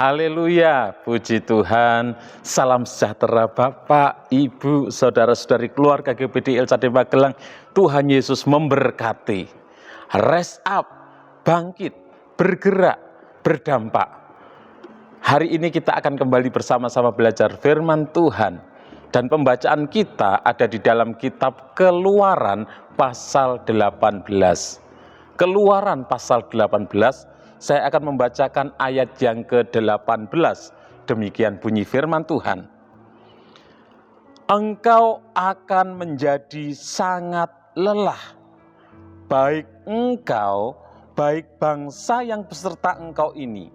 Haleluya, puji Tuhan. Salam sejahtera Bapak, Ibu, saudara-saudari keluarga GPD LCD Magelang. Tuhan Yesus memberkati. Rise up, bangkit, bergerak, berdampak. Hari ini kita akan kembali bersama-sama belajar firman Tuhan. Dan pembacaan kita ada di dalam kitab Keluaran pasal 18. Keluaran pasal 18. Saya akan membacakan ayat yang ke-18. Demikian bunyi firman Tuhan. Engkau akan menjadi sangat lelah, baik engkau, baik bangsa yang beserta engkau ini.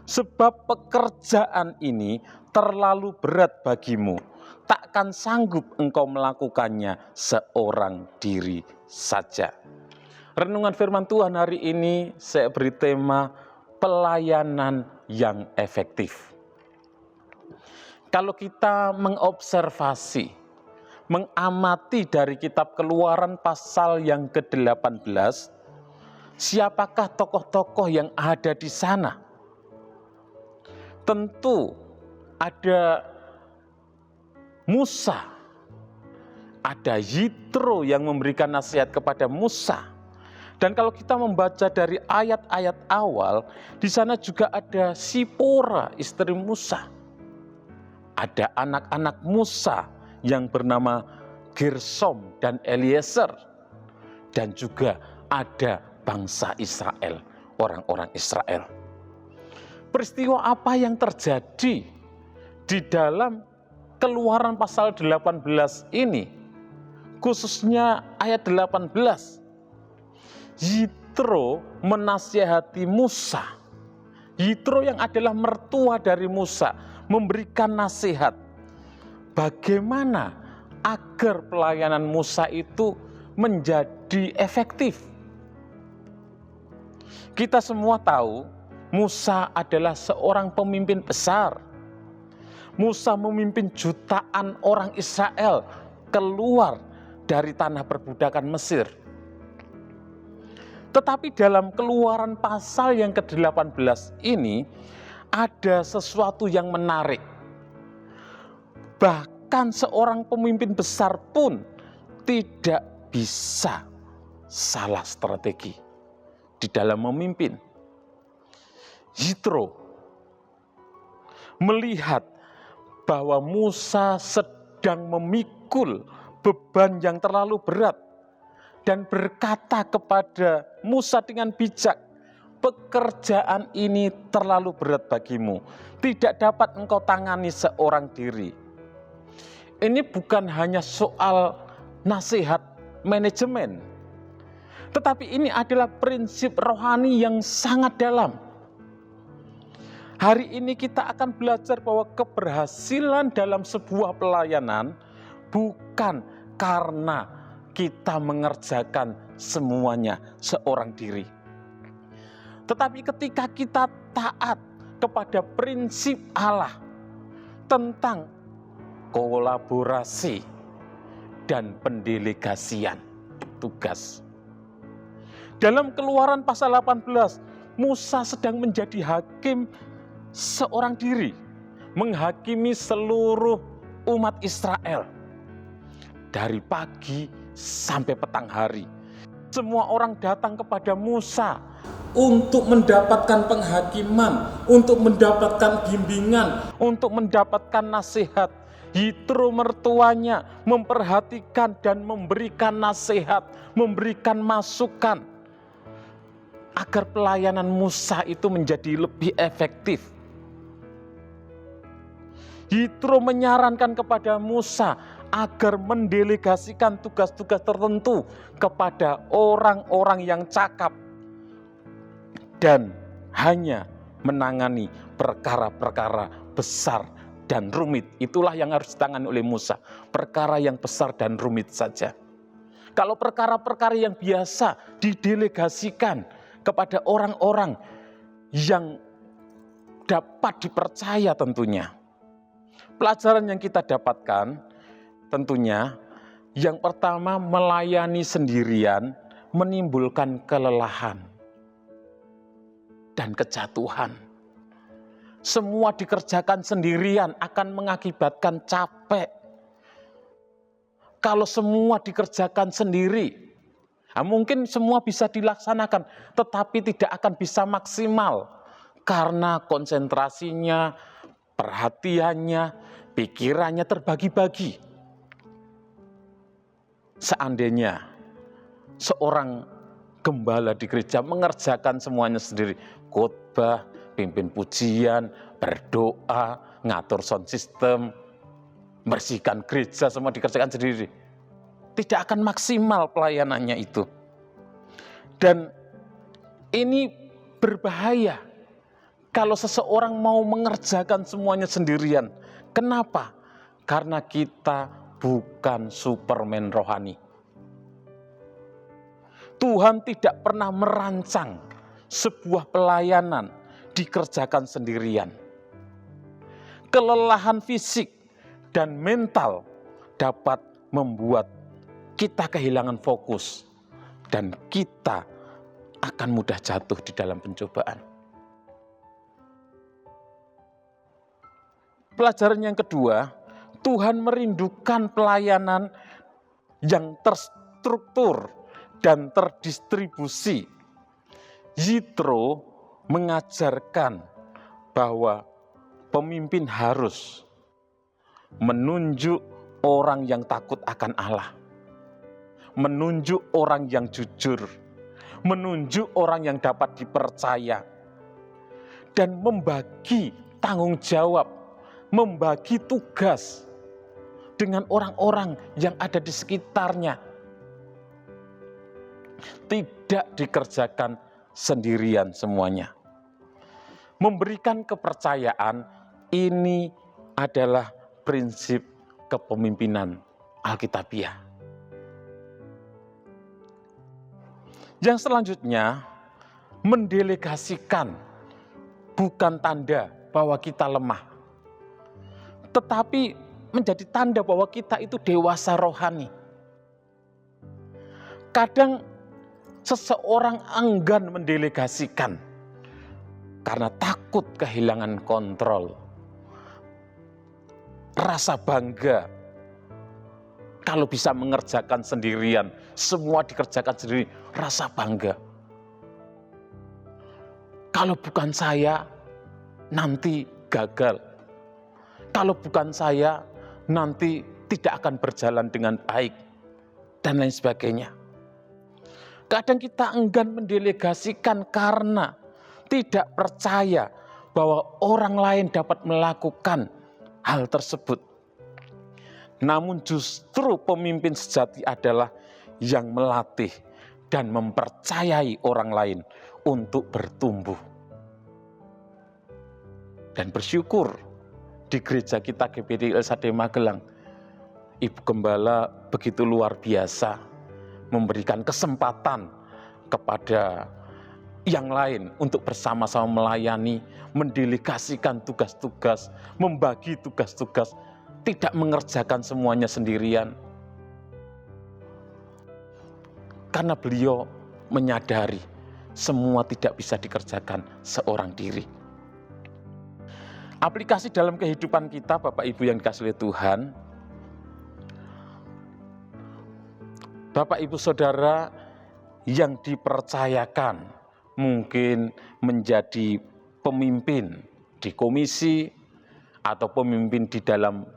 Sebab pekerjaan ini terlalu berat bagimu. Takkan sanggup engkau melakukannya seorang diri saja. Renungan firman Tuhan hari ini saya beri tema pelayanan yang efektif. Kalau kita mengobservasi, mengamati dari kitab Keluaran pasal yang ke-18, siapakah tokoh-tokoh yang ada di sana? Tentu ada Musa, ada Yitro yang memberikan nasihat kepada Musa. Dan kalau kita membaca dari ayat-ayat awal, di sana juga ada Sipora, istri Musa. Ada anak-anak Musa yang bernama Gersom dan Eliezer. Dan juga ada bangsa Israel, orang-orang Israel. Peristiwa apa yang terjadi di dalam Keluaran pasal 18 ini? Khususnya ayat 18. Yitro menasihati Musa. Yitro yang adalah mertua dari Musa memberikan nasihat bagaimana agar pelayanan Musa itu menjadi efektif. Kita semua tahu Musa adalah seorang pemimpin besar. Musa memimpin jutaan orang Israel keluar dari tanah perbudakan Mesir. Tetapi dalam Keluaran pasal yang ke-18 ini ada sesuatu yang menarik. Bahkan seorang pemimpin besar pun tidak bisa salah strategi di dalam memimpin. Yitro melihat bahwa Musa sedang memikul beban yang terlalu berat dan berkata kepada Musa dengan bijak, pekerjaan ini terlalu berat bagimu, tidak dapat engkau tangani seorang diri. Ini bukan hanya soal nasihat manajemen, tetapi ini adalah prinsip rohani yang sangat dalam. Hari ini kita akan belajar bahwa keberhasilan dalam sebuah pelayanan bukan karena kita mengerjakan semuanya seorang diri. Tetapi ketika kita taat kepada prinsip Allah tentang kolaborasi dan pendelegasian tugas. Dalam Keluaran pasal 18, Musa sedang menjadi hakim seorang diri, menghakimi seluruh umat Israel. Dari pagi sampai petang hari, semua orang datang kepada Musa untuk mendapatkan penghakiman, untuk mendapatkan bimbingan, untuk mendapatkan nasihat. Yitro mertuanya memperhatikan dan memberikan nasihat, memberikan masukan agar pelayanan Musa itu menjadi lebih efektif. Yitro menyarankan kepada Musa agar mendelegasikan tugas-tugas tertentu kepada orang-orang yang cakap dan hanya menangani perkara-perkara besar dan rumit. Itulah yang harus ditangani oleh Musa, perkara yang besar dan rumit saja. Kalau perkara-perkara yang biasa didelegasikan kepada orang-orang yang dapat dipercaya tentunya. Pelajaran yang kita dapatkan tentunya, yang pertama, melayani sendirian menimbulkan kelelahan dan kejatuhan. semua dikerjakan sendirian akan mengakibatkan capek. Kalau semua dikerjakan sendiri, mungkin semua bisa dilaksanakan, tetapi tidak akan bisa maksimal karena konsentrasinya, perhatiannya, pikirannya terbagi-bagi. Seandainya seorang gembala di gereja mengerjakan semuanya sendiri, khotbah, pimpin pujian, berdoa, ngatur sound system, bersihkan gereja, semua dikerjakan sendiri, tidak akan maksimal pelayanannya itu. Dan ini berbahaya kalau seseorang mau mengerjakan semuanya sendirian. Kenapa? Karena kita bukan Superman rohani. Tuhan tidak pernah merancang sebuah pelayanan dikerjakan sendirian. Kelelahan fisik dan mental dapat membuat kita kehilangan fokus dan kita akan mudah jatuh di dalam pencobaan. Pelajaran yang kedua, Tuhan merindukan pelayanan yang terstruktur dan terdistribusi. Yitro mengajarkan bahwa pemimpin harus menunjuk orang yang takut akan Allah, menunjuk orang yang jujur, menunjuk orang yang dapat dipercaya, dan membagi tanggung jawab, membagi tugas dengan orang-orang yang ada di sekitarnya. Tidak dikerjakan sendirian semuanya. Memberikan kepercayaan, ini adalah prinsip kepemimpinan Alkitabiah. Yang selanjutnya, mendelegasikan bukan tanda bahwa kita lemah, tetapi menjadi tanda bahwa kita itu dewasa rohani. Kadang seseorang enggan mendelegasikan karena takut kehilangan kontrol, rasa bangga kalau bisa mengerjakan sendirian, semua dikerjakan sendiri, rasa bangga. Kalau bukan saya, nanti gagal. Kalau bukan saya, nanti tidak akan berjalan dengan baik, dan lain sebagainya. Kadang kita enggan mendelegasikan karena tidak percaya bahwa orang lain dapat melakukan hal tersebut. Namun justru pemimpin sejati adalah yang melatih dan mempercayai orang lain untuk bertumbuh. Dan bersyukur di gereja kita GBD LSAD Magelang, Ibu Gembala begitu luar biasa memberikan kesempatan kepada yang lain untuk bersama-sama melayani, mendelegasikan tugas-tugas, membagi tugas-tugas, tidak mengerjakan semuanya sendirian. Karena beliau menyadari semua tidak bisa dikerjakan seorang diri. Aplikasi dalam kehidupan kita, Bapak Ibu yang dikasihi oleh Tuhan, Bapak Ibu Saudara yang dipercayakan mungkin menjadi pemimpin di komisi atau pemimpin di dalam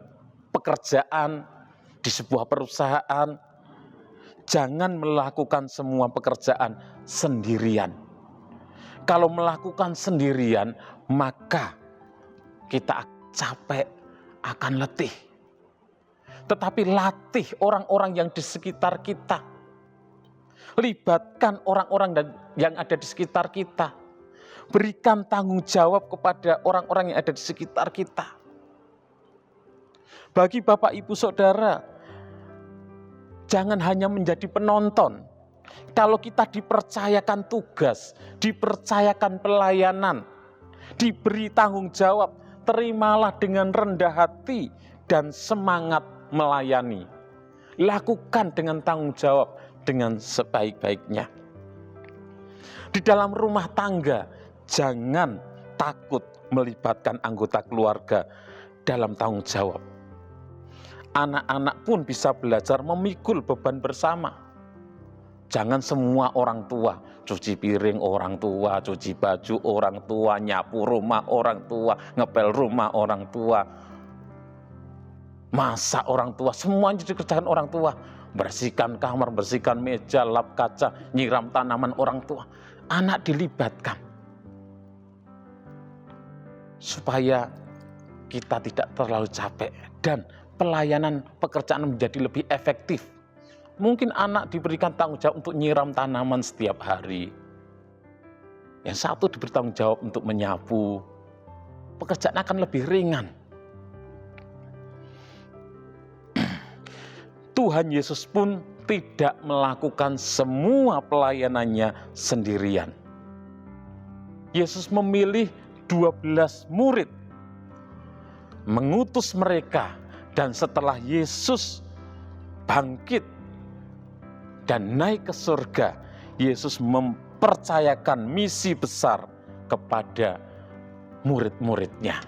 pekerjaan, di sebuah perusahaan, jangan melakukan semua pekerjaan sendirian. Kalau melakukan sendirian, maka kita capek, akan letih. Tetapi latih orang-orang yang di sekitar kita. Libatkan orang-orang yang ada di sekitar kita. Berikan tanggung jawab kepada orang-orang yang ada di sekitar kita. Bagi Bapak Ibu Saudara, jangan hanya menjadi penonton. Kalau kita dipercayakan tugas, dipercayakan pelayanan, diberi tanggung jawab, terimalah dengan rendah hati dan semangat melayani. Lakukan dengan tanggung jawab, dengan sebaik-baiknya. Di dalam rumah tangga, jangan takut melibatkan anggota keluarga dalam tanggung jawab. Anak-anak pun bisa belajar memikul beban bersama. Jangan semua orang tua, cuci piring orang tua, cuci baju orang tua, nyapu rumah orang tua, ngepel rumah orang tua, masak orang tua, semuanya dikerjakan orang tua. Bersihkan kamar, bersihkan meja, lap kaca, nyiram tanaman orang tua. Anak dilibatkan. Supaya kita tidak terlalu capek dan pelayanan pekerjaan menjadi lebih efektif. Mungkin anak diberikan tanggung jawab untuk nyiram tanaman setiap hari. Yang satu diberi tanggung jawab untuk menyapu. Pekerjaan akan lebih ringan. Tuhan Yesus pun tidak melakukan semua pelayanannya sendirian. Yesus memilih 12 murid, mengutus mereka, dan setelah Yesus bangkit dan naik ke surga, Yesus mempercayakan misi besar kepada murid-muridnya.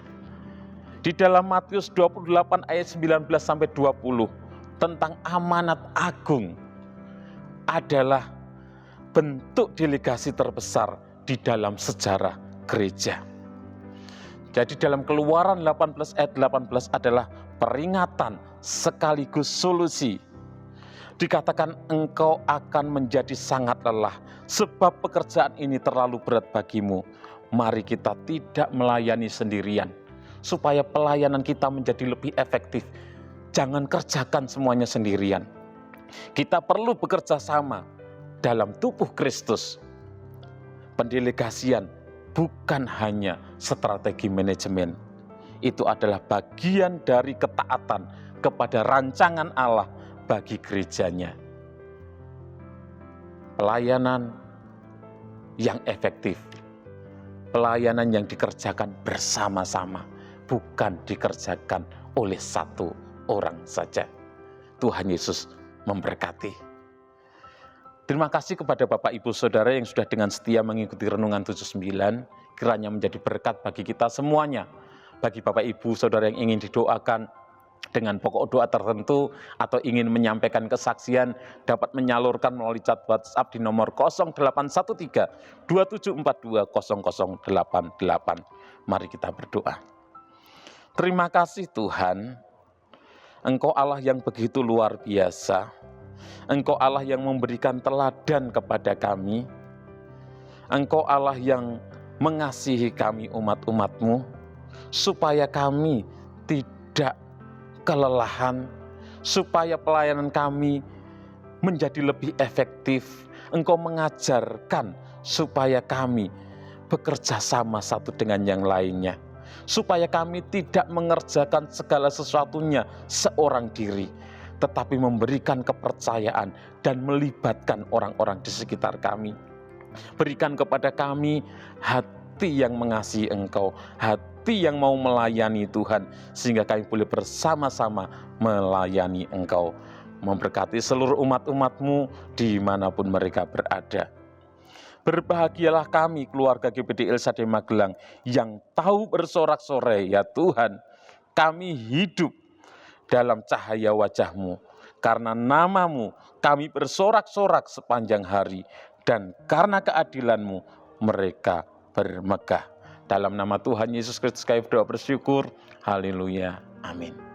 Di dalam Matius 28 ayat 19-20 tentang amanat agung adalah bentuk delegasi terbesar di dalam sejarah gereja. Jadi dalam Keluaran 18 ayat 18 adalah peringatan sekaligus solusi. Dikatakan engkau akan menjadi sangat lelah sebab pekerjaan ini terlalu berat bagimu. Mari kita tidak melayani sendirian supaya pelayanan kita menjadi lebih efektif. Jangan kerjakan semuanya sendirian. Kita perlu bekerja sama dalam tubuh Kristus. Pendelegasian bukan hanya strategi manajemen. Itu adalah bagian dari ketaatan kepada rancangan Allah bagi gerejanya. Pelayanan yang efektif. Pelayanan yang dikerjakan bersama-sama. Bukan dikerjakan oleh satu orang saja. Tuhan Yesus memberkati. Terima kasih kepada Bapak Ibu Saudara yang sudah dengan setia mengikuti Renungan 79. Kiranya menjadi berkat bagi kita semuanya. Bagi Bapak Ibu Saudara yang ingin didoakan dengan pokok doa tertentu atau ingin menyampaikan kesaksian, dapat menyalurkan melalui chat WhatsApp di nomor 0813 2742 0088. Mari kita berdoa. Terima kasih Tuhan, Engkau Allah yang begitu luar biasa. Engkau Allah yang memberikan teladan kepada kami. Engkau Allah yang mengasihi kami umat-umat-Mu, supaya kami tidak kelelahan, supaya pelayanan kami menjadi lebih efektif. Engkau mengajarkan supaya kami bekerja sama satu dengan yang lainnya, supaya kami tidak mengerjakan segala sesuatunya seorang diri, tetapi memberikan kepercayaan dan melibatkan orang-orang di sekitar kami. Berikan kepada kami hati yang mengasihi Engkau, hati yang mau melayani Tuhan, sehingga kami boleh bersama-sama melayani Engkau. Memberkati seluruh umat-umat-Mu dimanapun mereka berada. Berbahagialah kami keluarga GBD Il Shaddai Magelang yang tahu bersorak-sorai, ya Tuhan, kami hidup dalam cahaya wajah-Mu. Karena nama-Mu kami bersorak-sorak sepanjang hari, dan karena keadilan-Mu mereka bermegah. Dalam nama Tuhan Yesus Kristus kami berdoa bersyukur. Haleluya. Amin.